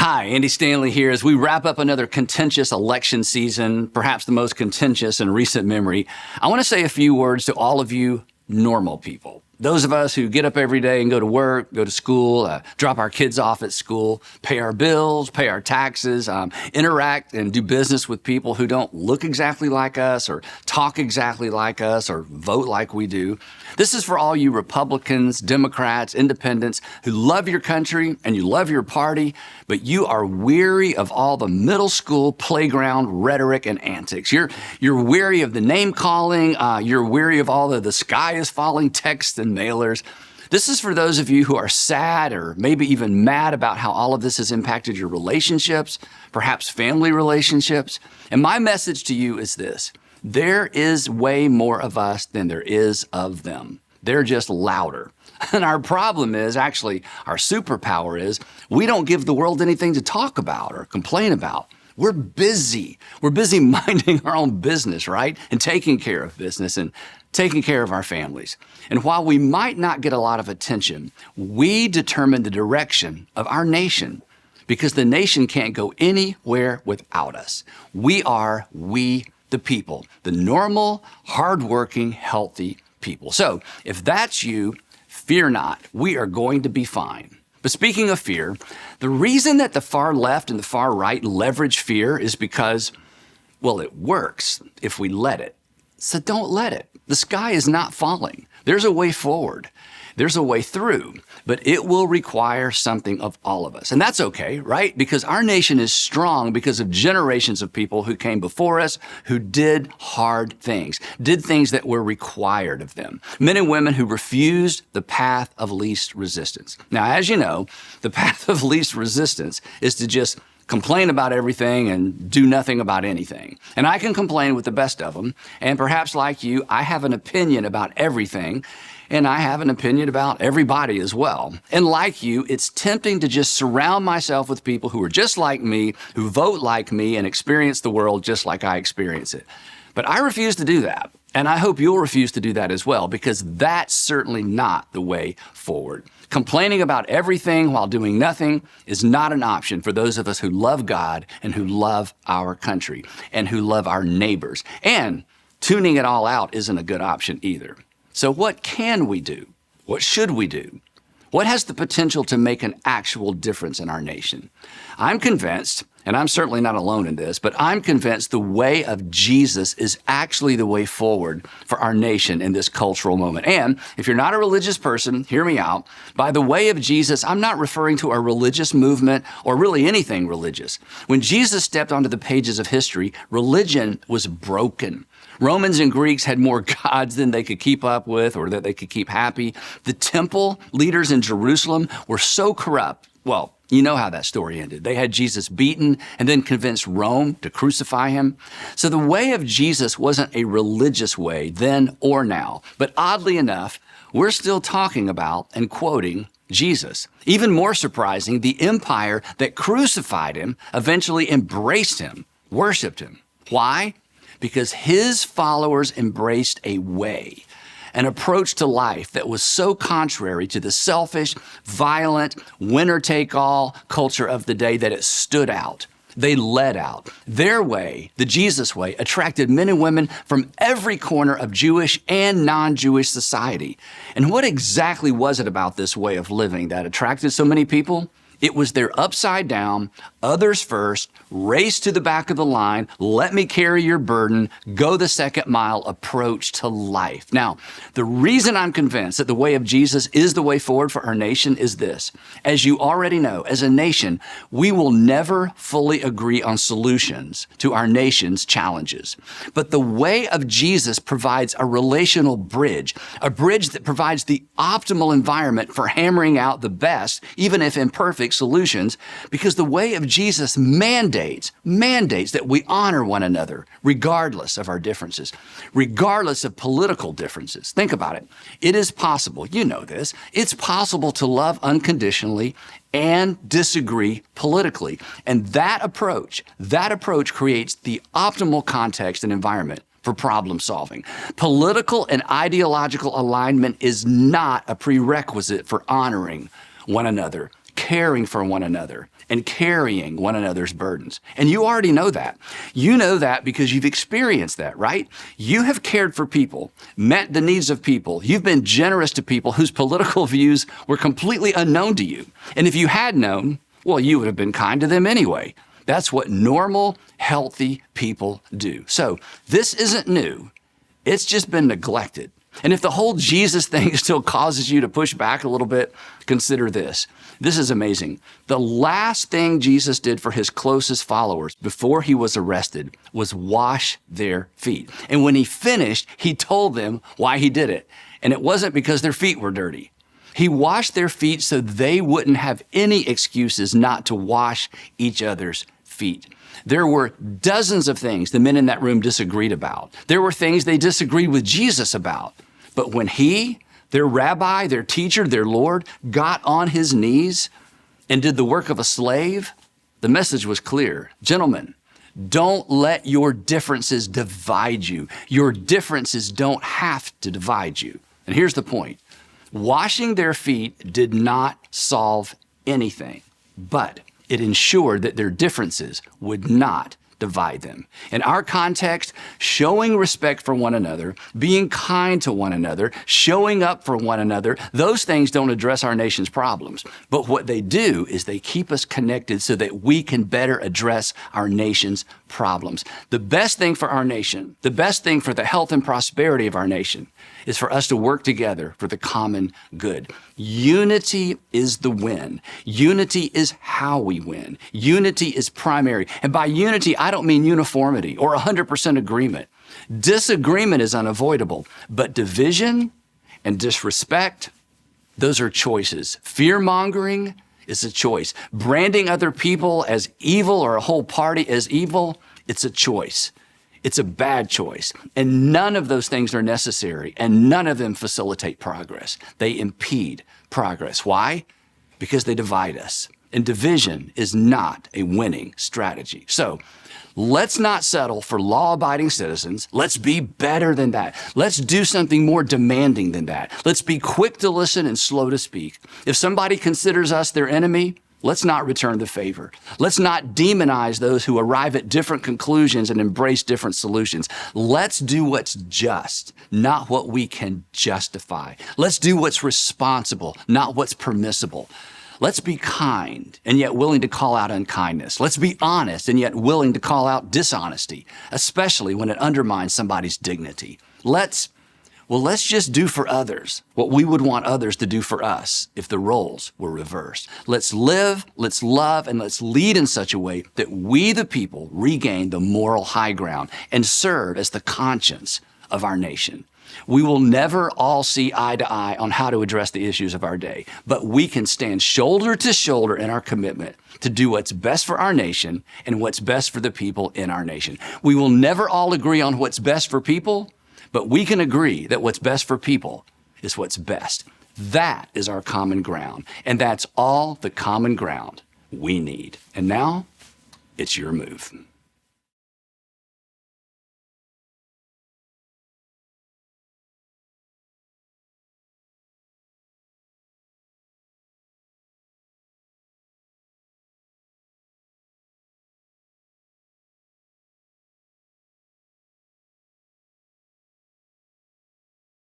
Hi, Andy Stanley here. As we wrap up another contentious election season, perhaps the most contentious in recent memory, I want to say a few words to all of you normal people. Those of us who get up every day and go to work, go to school, drop our kids off at school, pay our bills, pay our taxes, interact and do business with people who don't look exactly like us or talk exactly like us or vote like we do. This is for all you Republicans, Democrats, Independents who love your country and you love your party, but you are weary of all the middle school playground rhetoric and antics. You're weary of the name calling. You're weary of all the sky is falling texts and mailers. This is for those of you who are sad or maybe even mad about how all of this has impacted your relationships, perhaps family relationships. And my message to you is this: there is way more of us than there is of them. They're just louder. And our problem is, actually, our superpower is, we don't give the world anything to talk about or complain about. We're busy. We're busy minding our own business, right? And taking care of business and taking care of our families. And while we might not get a lot of attention, we determine the direction of our nation because the nation can't go anywhere without us. We the people, the normal, hardworking, healthy people. So if that's you, fear not. We are going to be fine. But speaking of fear, the reason that the far left and the far right leverage fear is because, well, it works if we let it. So don't let it. The sky is not falling. There's a way forward. There's a way through, but it will require something of all of us. And that's okay, right? Because our nation is strong because of generations of people who came before us, who did hard things, did things that were required of them. Men and women who refused the path of least resistance. Now, as you know, the path of least resistance is to just complain about everything and do nothing about anything. And I can complain with the best of them. And perhaps like you, I have an opinion about everything. And I have an opinion about everybody as well. And like you, it's tempting to just surround myself with people who are just like me, who vote like me, and experience the world just like I experience it. But I refuse to do that. And I hope you'll refuse to do that as well, because that's certainly not the way forward. Complaining about everything while doing nothing is not an option for those of us who love God and who love our country and who love our neighbors. And tuning it all out isn't a good option either. So what can we do? What should we do? What has the potential to make an actual difference in our nation? I'm convinced, and I'm certainly not alone in this, but I'm convinced the way of Jesus is actually the way forward for our nation in this cultural moment. And if you're not a religious person, hear me out. By the way of Jesus, I'm not referring to a religious movement or really anything religious. When Jesus stepped onto the pages of history, religion was broken. Romans and Greeks had more gods than they could keep up with or that they could keep happy. The temple leaders in Jerusalem were so corrupt. Well, you know how that story ended. They had Jesus beaten and then convinced Rome to crucify him. So the way of Jesus wasn't a religious way then or now. But oddly enough, we're still talking about and quoting Jesus. Even more surprising, the empire that crucified him eventually embraced him, worshiped him. Why? Because his followers embraced a way, an approach to life that was so contrary to the selfish, violent, winner-take-all culture of the day that it stood out. They led out. Their way, the Jesus way, attracted men and women from every corner of Jewish and non-Jewish society. And what exactly was it about this way of living that attracted so many people? It was their upside down, others first, race to the back of the line, let me carry your burden, go the second mile approach to life. Now, the reason I'm convinced that the way of Jesus is the way forward for our nation is this. As you already know, as a nation, we will never fully agree on solutions to our nation's challenges. But the way of Jesus provides a relational bridge, a bridge that provides the optimal environment for hammering out the best, even if imperfect, solutions, because the way of Jesus mandates that we honor one another regardless of our differences, regardless of political differences. Think about it. It is possible, you know this, it's possible to love unconditionally and disagree politically. And that approach creates the optimal context and environment for problem solving. Political and ideological alignment is not a prerequisite for honoring one another, caring for one another, and carrying one another's burdens. And you already know that. You know that because you've experienced that, right? You have cared for people, met the needs of people. You've been generous to people whose political views were completely unknown to you. And if you had known, well, you would have been kind to them anyway. That's what normal, healthy people do. So this isn't new. It's just been neglected. And if the whole Jesus thing still causes you to push back a little bit, consider this. This is amazing. The last thing Jesus did for his closest followers before he was arrested was wash their feet. And when he finished, he told them why he did it. And it wasn't because their feet were dirty. He washed their feet so they wouldn't have any excuses not to wash each other's feet. There were dozens of things the men in that room disagreed about. There were things they disagreed with Jesus about. But when he, their rabbi, their teacher, their Lord, got on his knees and did the work of a slave, the message was clear. Gentlemen, don't let your differences divide you. Your differences don't have to divide you. And here's the point. Washing their feet did not solve anything, but it ensured that their differences would not divide them. In our context, showing respect for one another, being kind to one another, showing up for one another, those things don't address our nation's problems. But what they do is they keep us connected so that we can better address our nation's problems. The best thing for our nation, the best thing for the health and prosperity of our nation is for us to work together for the common good. Unity is the win. Unity is how we win. Unity is primary. And by unity, I don't mean uniformity or 100% agreement. Disagreement is unavoidable, but division and disrespect, those are choices. Fear-mongering is a choice. Branding other people as evil or a whole party as evil, it's a choice. It's a bad choice. And none of those things are necessary, and none of them facilitate progress. They impede progress. Why? Because they divide us. And division is not a winning strategy. So let's not settle for law-abiding citizens. Let's be better than that. Let's do something more demanding than that. Let's be quick to listen and slow to speak. If somebody considers us their enemy, let's not return the favor. Let's not demonize those who arrive at different conclusions and embrace different solutions. Let's do what's just, not what we can justify. Let's do what's responsible, not what's permissible. Let's be kind and yet willing to call out unkindness. Let's be honest and yet willing to call out dishonesty, especially when it undermines somebody's dignity. Let's just do for others what we would want others to do for us if the roles were reversed. Let's live, let's love, and let's lead in such a way that we, the people, regain the moral high ground and serve as the conscience of our nation. We will never all see eye to eye on how to address the issues of our day, but we can stand shoulder to shoulder in our commitment to do what's best for our nation and what's best for the people in our nation. We will never all agree on what's best for people, but we can agree that what's best for people is what's best. That is our common ground, and that's all the common ground we need. And now, it's your move.